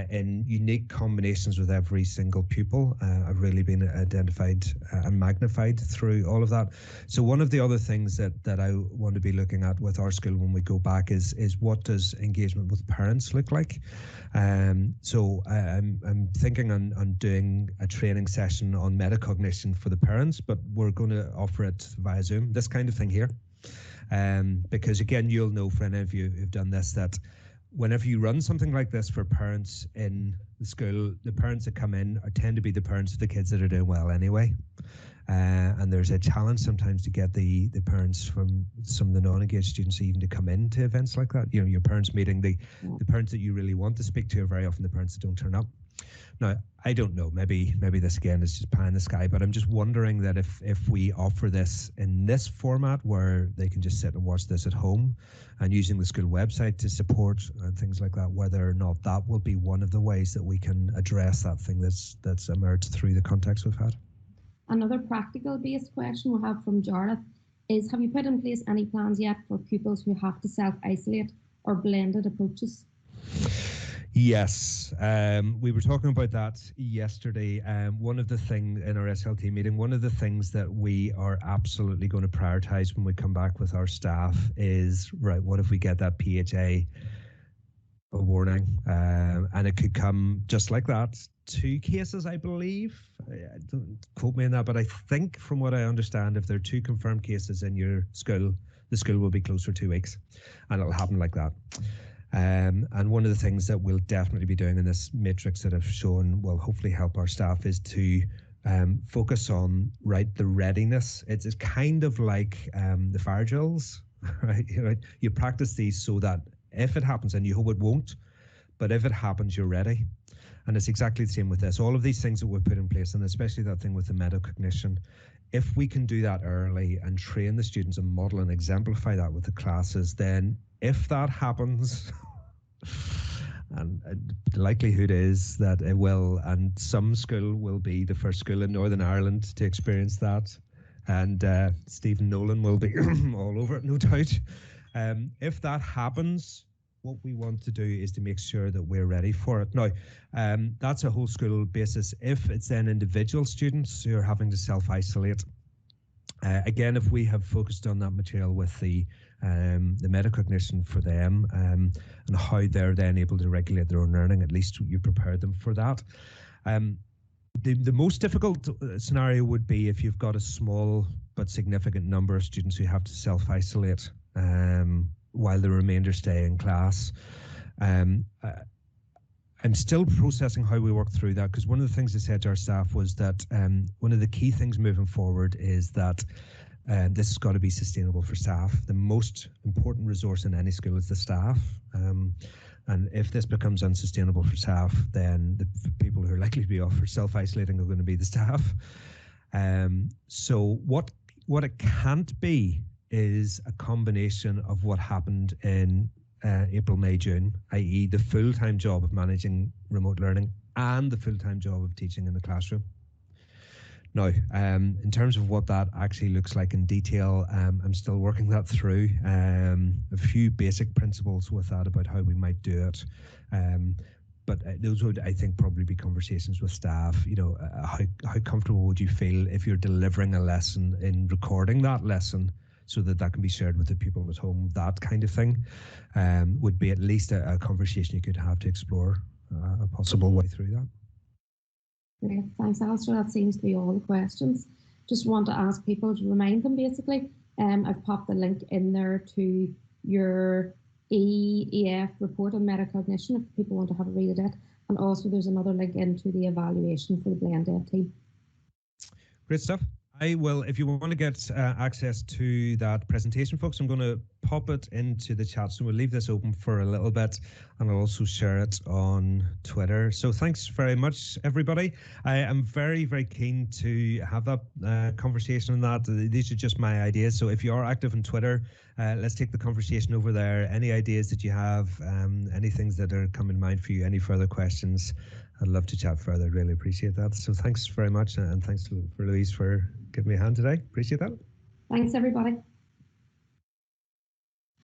in unique combinations with every single pupil have really been identified and magnified through all of that. So one of the other things that I want to be looking at with our school when we go back is what does engagement with parents look like? So I'm thinking on doing a training session on metacognition for the parents, but we're going to offer it via Zoom, this kind of thing here. Because again, you'll know for any of you who've done this, that whenever you run something like this for parents in the school, the parents that come in tend to be the parents of the kids that are doing well anyway. And there's a challenge sometimes to get the parents from some of the non-engaged students even to come into events like that. You know, your parents meeting, the parents that you really want to speak to are very often the parents that don't turn up. Now, I don't know, maybe this again is just pie in the sky, but I'm just wondering that if we offer this in this format where they can just sit and watch this at home and using the school website to support and things like that, whether or not that will be one of the ways that we can address that thing that's emerged through the context we've had. Another practical based question we'll have from Jarlath is, have you put in place any plans yet for pupils who have to self-isolate or blended approaches? Yes, we were talking about that yesterday. One of the things in our SLT meeting, one of the things that we are absolutely going to prioritise when we come back with our staff is, right, what if we get that PHA a warning? And it could come just like that. 2 cases, I believe. Don't quote me on that, but I think from what I understand, if there are 2 confirmed cases in your school, the school will be closed for 2 weeks, and it'll happen like that. And one of the things that we'll definitely be doing in this matrix that I've shown will hopefully help our staff is to focus on, right, the readiness. It's kind of like the fire drills, right? You practice these so that if it happens, and you hope it won't, but if it happens, you're ready. And it's exactly the same with this. All of these things that we've put in place, and especially that thing with the metacognition, if we can do that early and train the students and model and exemplify that with the classes, then if that happens, and the likelihood is that it will, and some school will be the first school in Northern Ireland to experience that, and Stephen Nolan will be all over it, no doubt. If that happens, what we want to do is to make sure that we're ready for it. Now, that's a whole school basis. If it's then individual students who are having to self-isolate, again, if we have focused on that material with the metacognition for them and how they're then able to regulate their own learning, at least you prepare them for that. The most difficult scenario would be if you've got a small but significant number of students who have to self-isolate while the remainder stay in class. I'm still processing how we work through that, because one of the things I said to our staff was that one of the key things moving forward is that this has got to be sustainable for staff. The most important resource in any school is the staff. And if this becomes unsustainable for staff, then the people who are likely to be off for self-isolating are going to be the staff. So what it can't be is a combination of what happened in April, May, June, i.e. the full-time job of managing remote learning and the full-time job of teaching in the classroom. Now, in terms of what that actually looks like in detail, I'm still working that through. A few basic principles with that about how we might do it. But those would, I think, probably be conversations with staff. You know, how comfortable would you feel if you're delivering a lesson in recording that lesson so that that can be shared with the people at home? That kind of thing would be at least a conversation you could have to explore a possible way through that. Great, thanks, Alistair. That seems to be all the questions. Just want to ask people to remind them, basically. I've popped the link in there to your EEF report on metacognition if people want to have a read at it. And also there's another link into the evaluation for the BlendED team. Great stuff. I will, if you want to get access to that presentation, folks, I'm going to pop it into the chat. So we'll leave this open for a little bit, and I'll also share it on Twitter. So thanks very much, everybody. I am very, very keen to have that conversation on that. These are just my ideas. So if you are active on Twitter, let's take the conversation over there. Any ideas that you have, any things that are coming to mind for you, any further questions, I'd love to chat further. Really appreciate that. So thanks very much, and thanks for Louise for giving me a hand today. Appreciate that. Thanks, everybody.